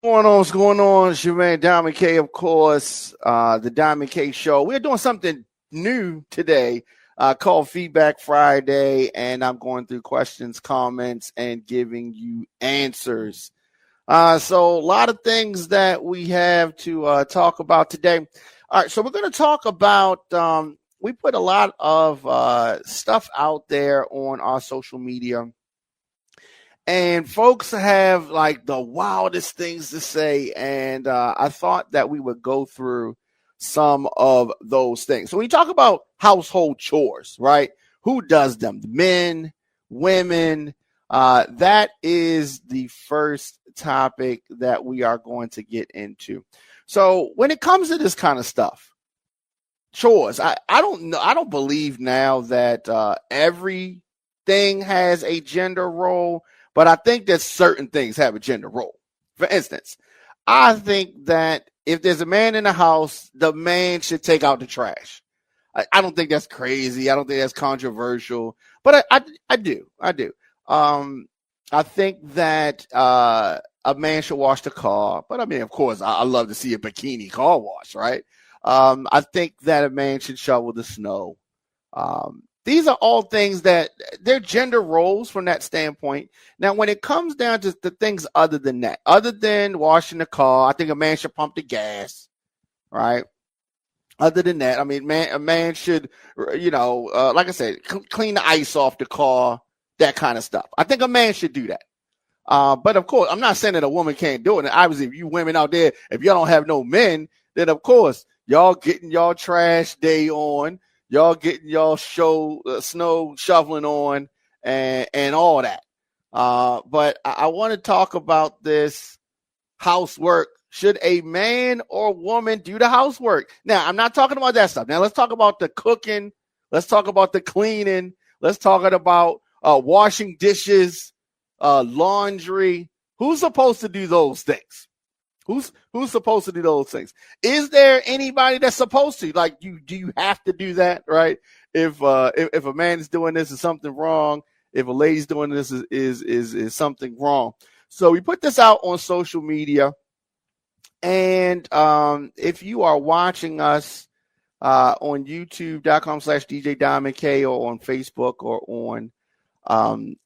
What's going on? It's your man Diamond K, of course, the Diamond K Show. We're doing something new today called Feedback Friday, and I'm going through questions, comments, and giving you answers. So a lot of things that we have to talk about today. All right, so we're going to talk about. We put a lot of stuff out there on our social media, and folks have like the wildest things to say. And I thought that we would go through some of those things. So when you talk about household chores, right? Who does them? The men, women. That is the first topic that we are going to get into. So when it comes to this kind of stuff, chores, I don't know. I don't believe now that everything has a gender role, but I think that certain things have a gender role. For instance, I think that if there's a man in the house, the man should take out the trash. I don't think that's crazy. I don't think that's controversial, but I do. I do. I think that a man should wash the car, but I mean, of course, I love to see a bikini car wash, right? I think that a man should shovel the snow. These are all things that they're gender roles from that standpoint. Now, when it comes down to the things other than that, other than washing the car, I think a man should pump the gas, right? Other than that, I mean, a man should, like I said, clean the ice off the car, that kind of stuff. I think a man should do that. But of course, I'm not saying that a woman can't do it. And obviously, if you women out there, if y'all don't have no men, then of course, y'all getting y'all trash day on, y'all getting y'all snow shoveling on, and all that. But I want to talk about this housework. Should a man or woman do the housework? Now, I'm not talking about that stuff. Now, let's talk about the cooking. Let's talk about the cleaning. Let's talk about washing dishes, laundry. Who's supposed to do those things? Who's supposed to do those things? Is there anybody that's supposed to? Like, do you have to do that, right? If a man is doing this, is something wrong. If a lady's doing this, is something wrong. So we put this out on social media, and if you are watching us on YouTube.com/DJ Diamond K, or on Facebook, or on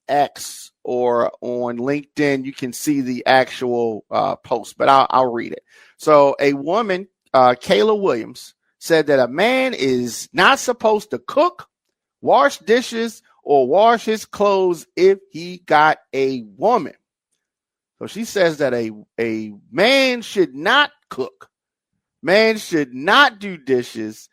X, or on LinkedIn, you can see the actual post, but I'll read it. So a woman, Kayla Williams, said that a man is not supposed to cook, wash dishes, or wash his clothes if he got a woman. So she says that a man should not cook, man should not do dishes,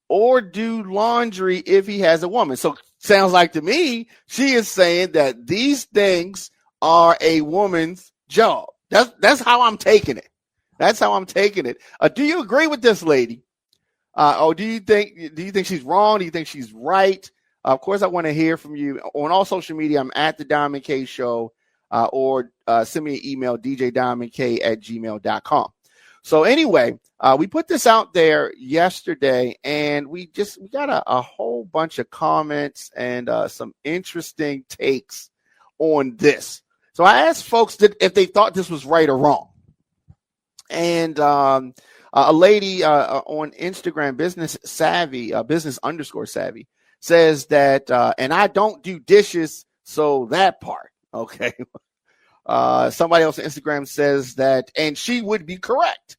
or do laundry if he has a woman. So sounds like to me, she is saying that these things are a woman's job. That's how I'm taking it. That's how I'm taking it. Do you agree with this lady? Or do you think she's wrong? Do you think she's right? Of course, I want to hear from you on all social media. I'm at the Diamond K Show, or send me an email, djdiamondk@gmail.com. So anyway, we put this out there yesterday, and we got a whole bunch of comments and some interesting takes on this. So I asked folks if they thought this was right or wrong. And a lady on Instagram, business _ savvy, says that, and I don't do dishes, so that part, okay. Somebody else on Instagram says that, and she would be correct.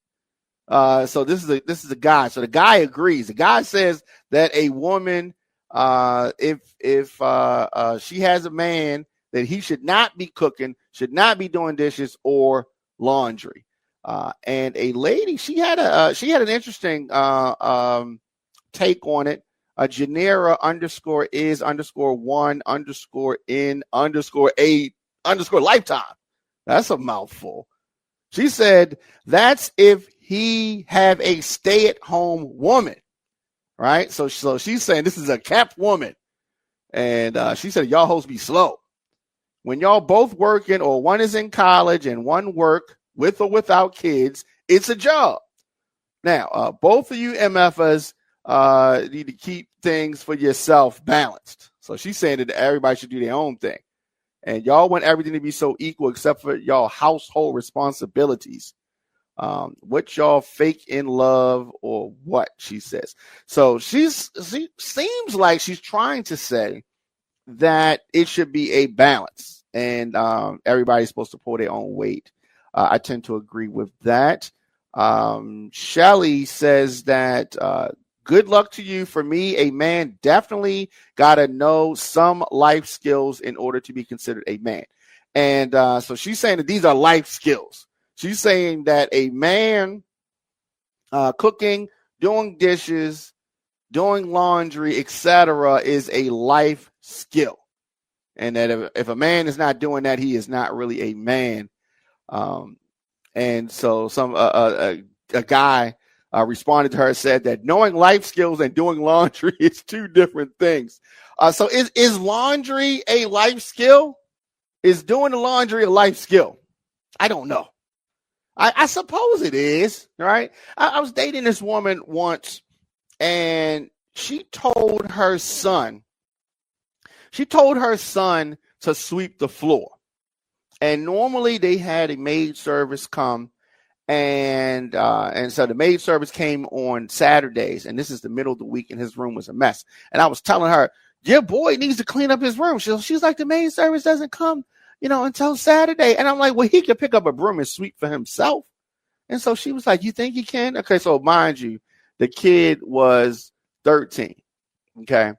So this is a guy. So the guy agrees. The guy says that a woman, if she has a man, that he should not be cooking, should not be doing dishes or laundry. And a lady, she had an interesting take on it. Janera _is_1_in_8_lifetime. That's a mouthful. She said that's if he have a stay-at-home woman, right? So she's saying this is a kept woman, and she said y'all hoes be slow. When y'all both working, or one is in college and one work with or without kids, it's a job. Now, both of you MFers need to keep things for yourself balanced. So she's saying that everybody should do their own thing. And y'all want everything to be so equal except for y'all household responsibilities. What y'all fake in love or what, she says. So she seems like she's trying to say that it should be a balance, and everybody's supposed to pull their own weight. I tend to agree with that. Shelly says that good luck to you. For me, a man definitely got to know some life skills in order to be considered a man. And so she's saying that these are life skills. She's saying that a man cooking, doing dishes, doing laundry, etc., is a life skill. And that if a man is not doing that, he is not really a man. And so a guy responded to her, said that knowing life skills and doing laundry is two different things. So is laundry a life skill? Is doing the laundry a life skill? I don't know. I suppose it is, right? I was dating this woman once, and she told her son to sweep the floor. And normally they had a maid service come, and so the maid service came on Saturdays, and this is the middle of the week, and his room was a mess. And I was telling her, your boy needs to clean up his room. She's like, the maid service doesn't come, until Saturday. And I'm like, well, he could pick up a broom and sweep for himself. And so she was like, you think he can? Okay, so mind you, the kid was 13. Okay.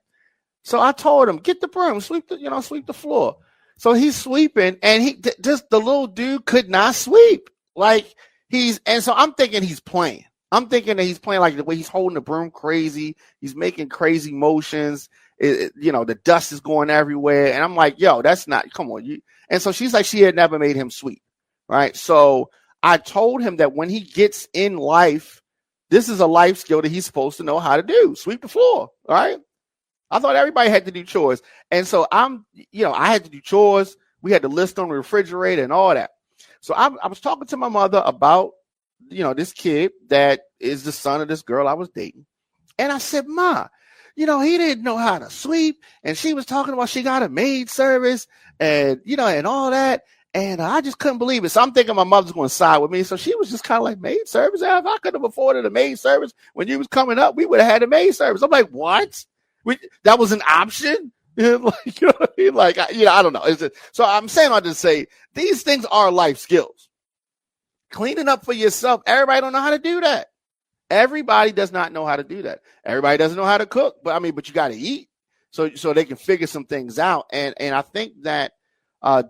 So I told him, get the broom, sweep the floor. So he's sweeping, and just the little dude could not sweep. And so I'm thinking he's playing. I'm thinking that he's playing, like the way he's holding the broom crazy. He's making crazy motions. The dust is going everywhere. And I'm like, yo, that's not, come on. And so she's like, she had never made him sweep. Right. So I told him that when he gets in life, this is a life skill that he's supposed to know how to do. Sweep the floor. All right. I thought everybody had to do chores. And so I had to do chores. We had the list on the refrigerator and all that. So I was talking to my mother about, this kid that is the son of this girl I was dating. And I said, Ma, he didn't know how to sweep. And she was talking about she got a maid service and, and all that. And I just couldn't believe it. So I'm thinking my mother's going to side with me. So she was just kind of like, maid service? If I could have afforded a maid service when you was coming up, we would have had a maid service. I'm like, what? That was an option? I don't know. So I'm saying I just say these things are life skills. Cleaning up for yourself, everybody don't know how to do that. Everybody does not know how to do that. Everybody doesn't know how to cook, but you got to eat so they can figure some things out. And I think that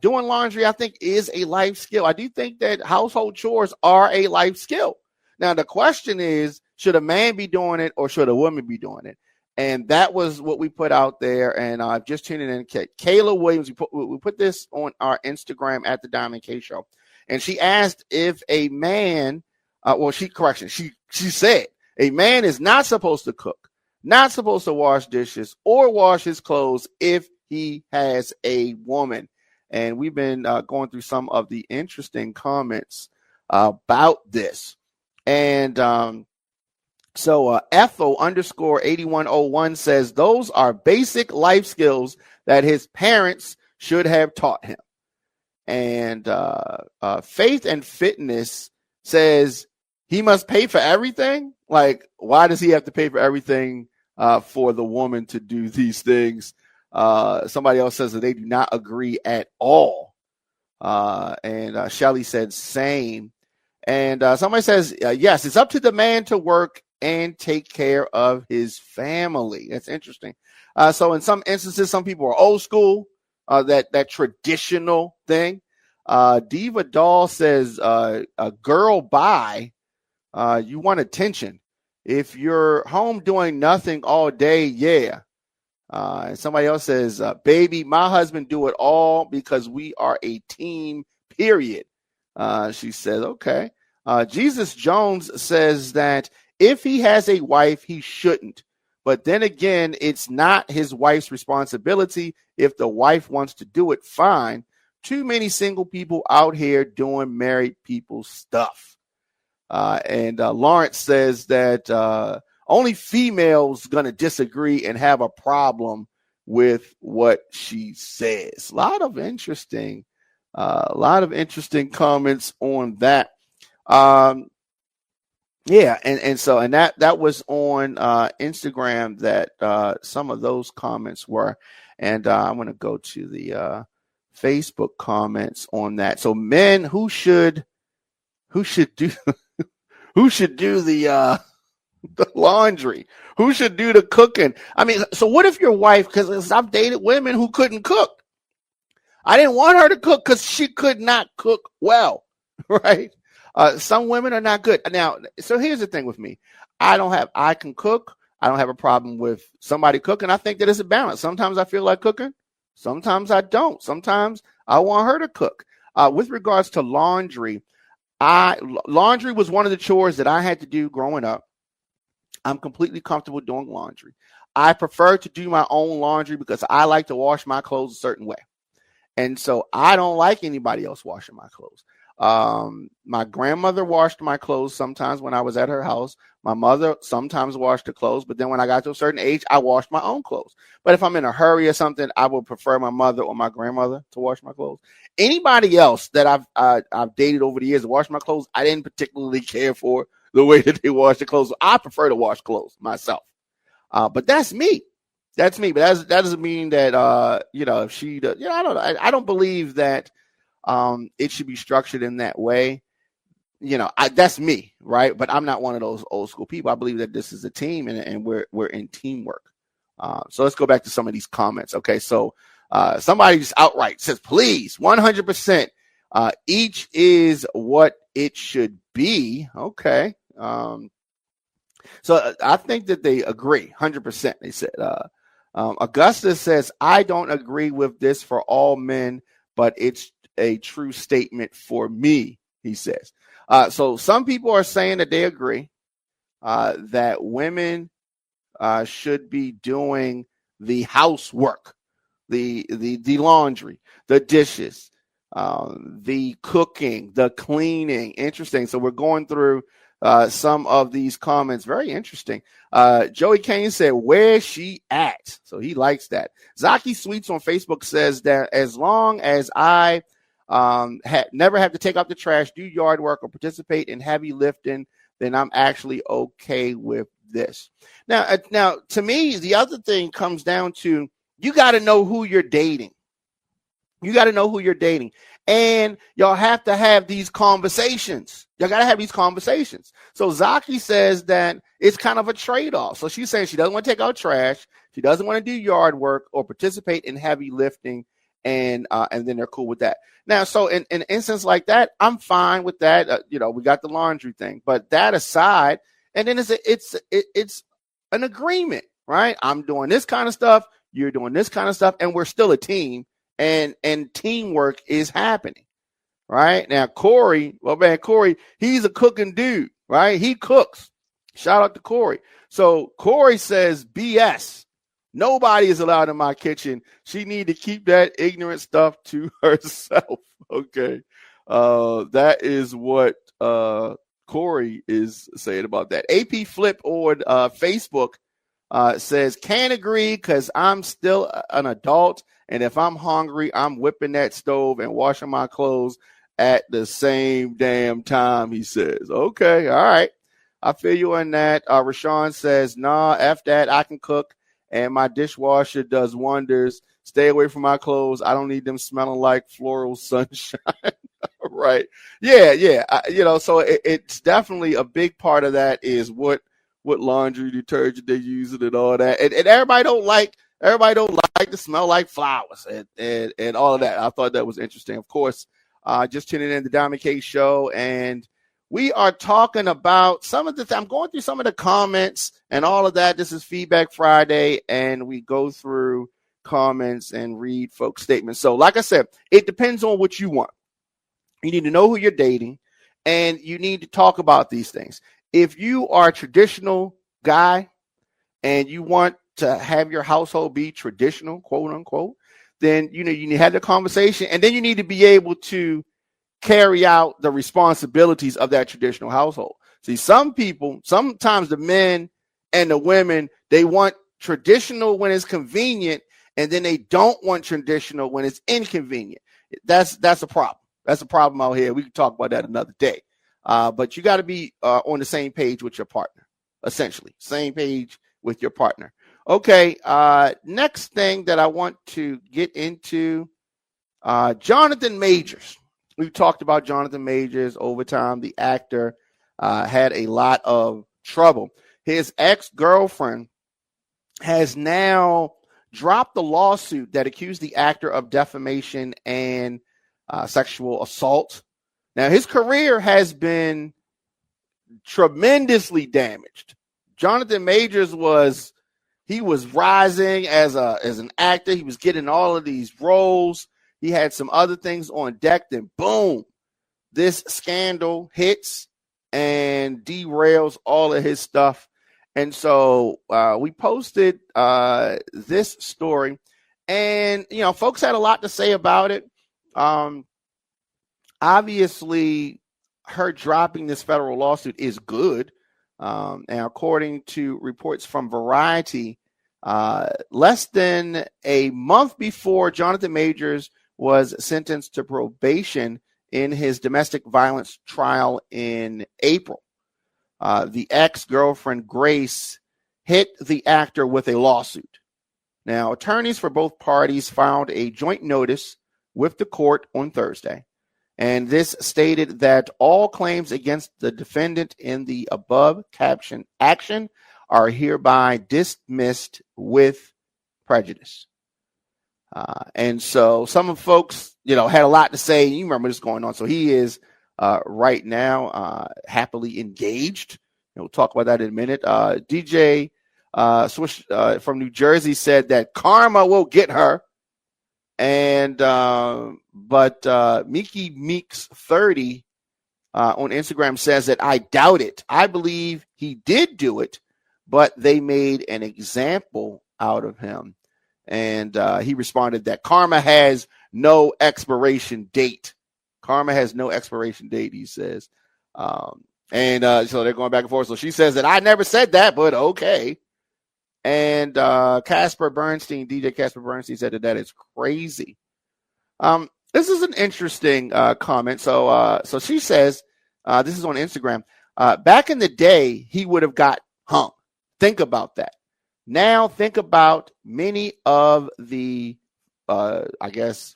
doing laundry, I think, is a life skill. I do think that household chores are a life skill. Now, the question is, should a man be doing it or should a woman be doing it? And that was what we put out there. And just tuning in, Kayla Williams, we put this on our Instagram at the Diamond K Show. And she asked if a man, she said a man is not supposed to cook, not supposed to wash dishes or wash his clothes if he has a woman. And we've been going through some of the interesting comments about this. And so Ethel _8101 says those are basic life skills that his parents should have taught him. And Faith and Fitness says he must pay for everything. Like, why does he have to pay for everything for the woman to do these things? Somebody else says that they do not agree at all. And Shelly said same. And somebody says, yes, it's up to the man to work and take care of his family. That's interesting. So in some instances, some people are old school, that traditional thing. Diva Doll says, a girl bye, you want attention. If you're home doing nothing all day, yeah. And somebody else says, baby, my husband do it all because we are a team, period. She says, okay. Jesus Jones says that if he has a wife, he shouldn't. But then again, it's not his wife's responsibility. If the wife wants to do it, fine. Too many single people out here doing married people stuff. And Lawrence says that only females going to disagree and have a problem with what she says. A lot of interesting comments on that. Yeah, and that was on Instagram that some of those comments were, and I'm going to go to the Facebook comments on that. So, men, who should do who should do the laundry? Who should do the cooking? I mean, so what if your wife? Because I've dated women who couldn't cook. I didn't want her to cook because she could not cook well, right? Some women are not good. Now, so here's the thing with me. I can cook. I don't have a problem with somebody cooking. I think that it's a balance. Sometimes I feel like cooking. Sometimes I don't. Sometimes I want her to cook. With regards to laundry, laundry was one of the chores that I had to do growing up. I'm completely comfortable doing laundry. I prefer to do my own laundry because I like to wash my clothes a certain way. And so I don't like anybody else washing my clothes. My grandmother washed my clothes sometimes when I was at her house. My mother sometimes washed the clothes, but then when I got to a certain age, I washed my own clothes. But if I'm in a hurry or something, I would prefer my mother or my grandmother to wash my clothes. Anybody else that I've dated over the years to wash my clothes, I didn't particularly care for the way that they wash the clothes. I prefer to wash clothes myself. But that's me. That's me. But that doesn't mean that if she does, I don't know. I don't believe that it should be structured in that way. That's me, right? But I'm not one of those old school people. I believe that this is a team and we're in teamwork. So let's go back to some of these comments. Okay, so somebody just outright says, please, 100%. Each is what it should be. Okay. So I think that they agree 100%. They said, Augustus says, I don't agree with this for all men, but it's a true statement for me, he says. So some people are saying that they agree that women should be doing the housework, the laundry, the dishes, the cooking, the cleaning. Interesting. So we're going through some of these comments. Very interesting. Joey Kane said, where's she at? So he likes that. Zaki Sweets on Facebook says that as long as I never have to take out the trash, do yard work, or participate in heavy lifting, then I'm actually okay with this. Now, to me, the other thing comes down to you got to know who you're dating. You got to know who you're dating. And y'all have to have these conversations. Y'all got to have these conversations. So Zaki says that it's kind of a trade-off. So she's saying she doesn't want to take out trash. She doesn't want to do yard work or participate in heavy lifting. And then they're cool with that. Now, so in an instance like that, I'm fine with that. We got the laundry thing, but that aside, and then it's an agreement, right? I'm doing this kind of stuff. You're doing this kind of stuff, and we're still a team, and teamwork is happening, right? Now, Corey, he's a cooking dude, right? He cooks. Shout out to Corey. So Corey says, BS. Nobody is allowed in my kitchen. She need to keep that ignorant stuff to herself. Okay. That is what Corey is saying about that. AP Flip on Facebook says, can't agree because I'm still an adult. And if I'm hungry, I'm whipping that stove and washing my clothes at the same damn time, he says. Okay. All right. I feel you on that. Rashawn says, nah, F that. I can cook. And my dishwasher does wonders. Stay away from my clothes. I don't need them smelling like floral sunshine. Right. Yeah. So it's definitely a big part of that is what laundry detergent they're using and all that. And everybody don't like to smell like flowers and all of that. I thought that was interesting. Of course, just tuning in to the Diamond K Show, and we are talking about I'm going through some of the comments and all of that. This is Feedback Friday, and we go through comments and read folks' statements. So like I said, it depends on what you want. You need to know who you're dating, and you need to talk about these things. If you are a traditional guy and you want to have your household be traditional, quote unquote, then you need to have the conversation, and then you need to be able to carry out the responsibilities of that traditional household. See, sometimes the men and the women, they want traditional when it's convenient, and then they don't want traditional when it's inconvenient. That's a problem. That's a problem out here. We can talk about that another day. But you got to be on the same page with your partner, essentially. Same page with your partner. Okay, next thing that I want to get into, Jonathan Majors. We've talked about Jonathan Majors over time. The actor had a lot of trouble. His ex-girlfriend has now dropped the lawsuit that accused the actor of defamation and sexual assault. Now, his career has been tremendously damaged. Jonathan Majors was rising as an actor. He was getting all of these roles. He had some other things on deck. Then, boom, this scandal hits and derails all of his stuff. And so we posted this story, and folks had a lot to say about it. Obviously, her dropping this federal lawsuit is good. And according to reports from Variety, less than a month before Jonathan Majors was sentenced to probation in his domestic violence trial in April, the ex-girlfriend Grace hit the actor with a lawsuit. Now, attorneys for both parties filed a joint notice with the court on Thursday, and this stated that all claims against the defendant in the above captioned action are hereby dismissed with prejudice. And so some of folks, had a lot to say. You remember this going on. So he is right now happily engaged. We'll talk about that in a minute. DJ Swish from New Jersey said that karma will get her. And but Mickey Meeks 30 on Instagram says that I doubt it. I believe he did do it, but they made an example out of him. And he responded that karma has no expiration date. Karma has no expiration date, he says. So they're going back and forth. So she says that I never said that, but okay. And Casper Bernstein, DJ Casper Bernstein, said that is crazy. This is an interesting comment. So she says, this is on Instagram. Back in the day, he would have got hung. Think about that. Now think about many of the,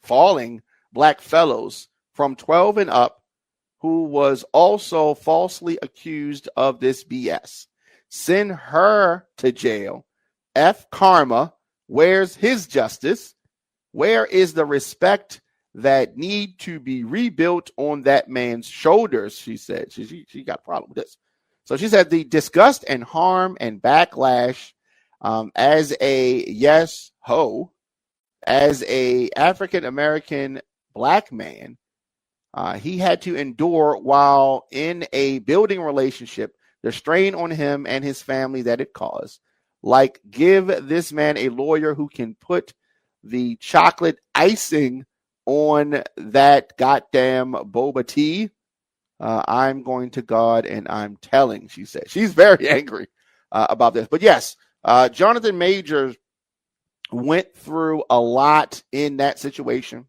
falling black fellows from 12 and up who was also falsely accused of this BS. Send her to jail. F karma. Where's his justice? Where is the respect that need to be rebuilt on that man's shoulders? She said. She got a problem with this. So she said the disgust and harm and backlash as a as a African American black man, he had to endure while in a building relationship, the strain on him and his family that it caused. Like, give this man a lawyer who can put the chocolate icing on that goddamn boba tea. I'm going to God and I'm telling, she said. She's very angry about this. But yes, Jonathan Majors went through a lot in that situation.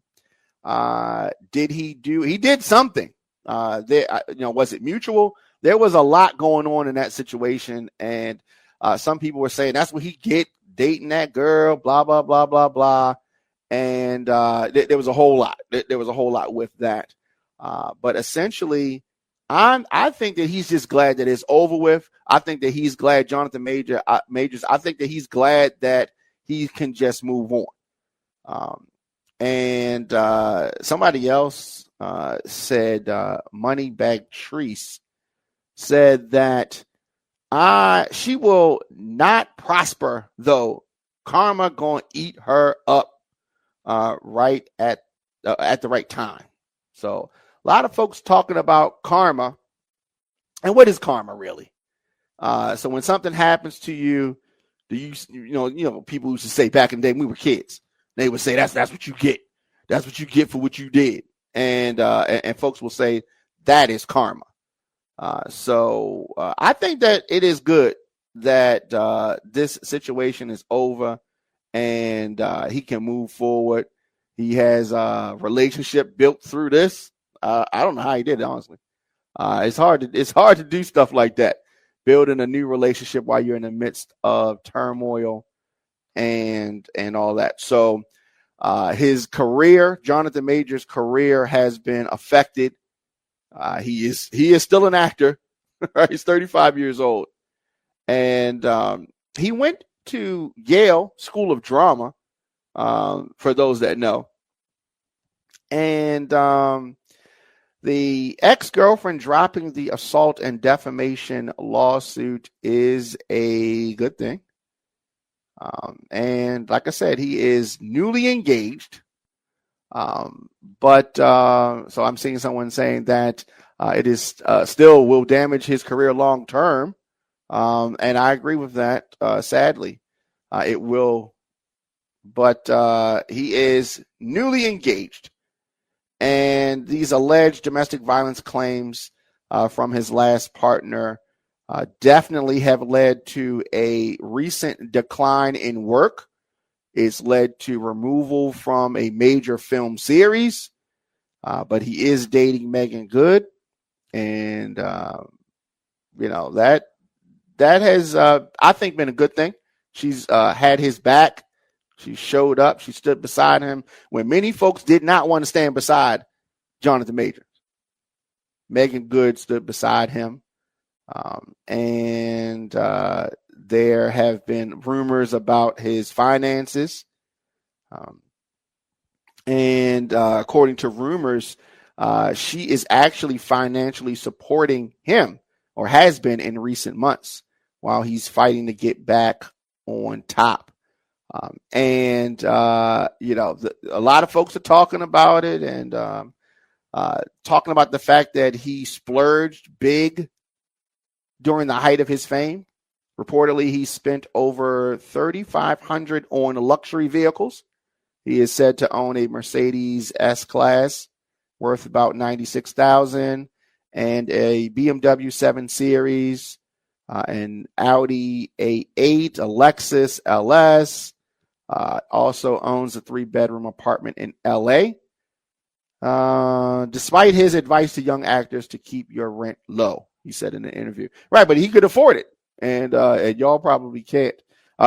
He did something. Was it mutual? There was a lot going on in that situation. And some people were saying that's what he get dating that girl, blah, blah, blah, blah, blah. And there was a whole lot. There was a whole lot with that. But essentially, I think that he's just glad that it's over with. I think that he's glad Jonathan Majors. I think that he's glad that he can just move on. And somebody else said, Moneybag Treese said that she will not prosper, though. Karma gonna eat her up right at the right time. So a lot of folks talking about karma. And what is karma really? So when something happens to you, people used to say back in the day when we were kids, they would say that's what you get. That's what you get for what you did. And folks will say that is karma. So I think that it is good that this situation is over and he can move forward. He has a relationship built through this. I don't know how he did it, honestly. It's hard to do stuff like that, building a new relationship while you're in the midst of turmoil and all that. So his career, Jonathan Majors' career, has been affected. He is still an actor. Right? He's 35 years old, and he went to Yale School of Drama. For those that know, and the ex-girlfriend dropping the assault and defamation lawsuit is a good thing. And like I said, he is newly engaged. But so I'm seeing someone saying that it is still will damage his career long term. And I agree with that. Sadly, it will. But he is newly engaged. And these alleged domestic violence claims from his last partner definitely have led to a recent decline in work. It's led to removal from a major film series, but he is dating Megan Good, and that has I think been a good thing. She's had his back. She showed up. She stood beside him when many folks did not want to stand beside Jonathan Majors. Megan Good stood beside him. And there have been rumors about his finances. And according to rumors, she is actually financially supporting him, or has been in recent months, while he's fighting to get back on top. A lot of folks are talking about it, and talking about the fact that he splurged big during the height of his fame. Reportedly, he spent over $3,500 on luxury vehicles. He is said to own a Mercedes S-Class worth about $96,000, and a BMW 7 Series, an Audi A8, a Lexus LS. Also owns a 3-bedroom apartment in L.A. Despite his advice to young actors to keep your rent low, he said in an interview. Right, but he could afford it, and y'all probably can't.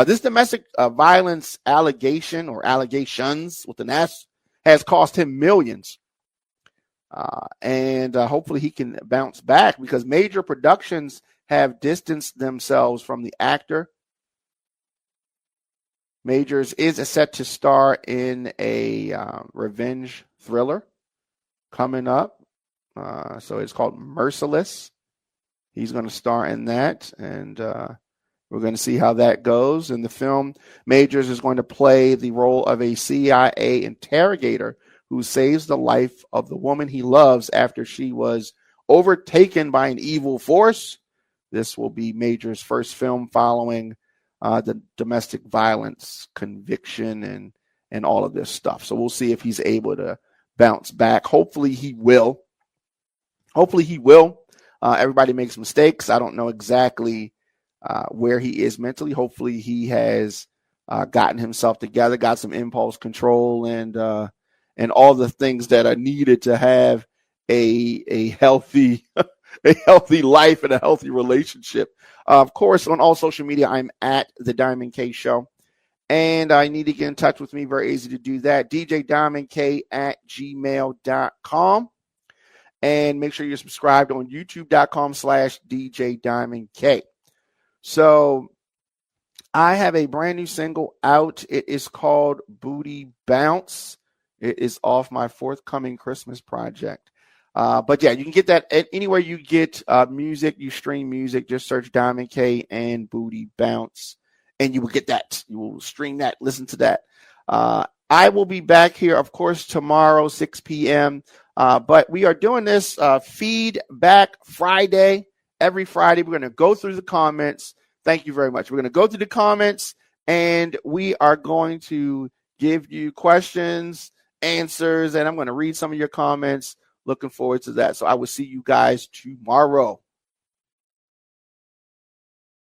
This domestic violence allegation, or allegations with an S, has cost him millions. And hopefully he can bounce back, because major productions have distanced themselves from the actor. Majors is set to star in a revenge thriller coming up. So it's called Merciless. He's going to star in that, and we're going to see how that goes. In the film, Majors is going to play the role of a CIA interrogator who saves the life of the woman he loves after she was overtaken by an evil force. This will be Majors' first film following the domestic violence conviction and all of this stuff. So we'll see if he's able to bounce back. Hopefully he will. Everybody makes mistakes. I don't know exactly where he is mentally. Hopefully he has gotten himself together, got some impulse control, and all the things that are needed to have a healthy a healthy life and a healthy relationship. Of course, on all social media, I'm at The Diamond K Show. And I need to get in touch with me. Very easy to do that. djdiamondk@gmail.com. And make sure you're subscribed on youtube.com/djdiamondk. So I have a brand new single out. It is called Booty Bounce. It is off my forthcoming Christmas project. But yeah, you can get that anywhere you get music. You stream music. Just search Diamond K and Booty Bounce, and you will get that. You will stream that, listen to that. I will be back here, of course, tomorrow, 6 p.m. But we are doing this Feedback Friday. Every Friday, we're going to go through the comments. Thank you very much. We're going to go through the comments, and we are going to give you questions, answers, and I'm going to read some of your comments. Looking forward to that. So I will see you guys tomorrow.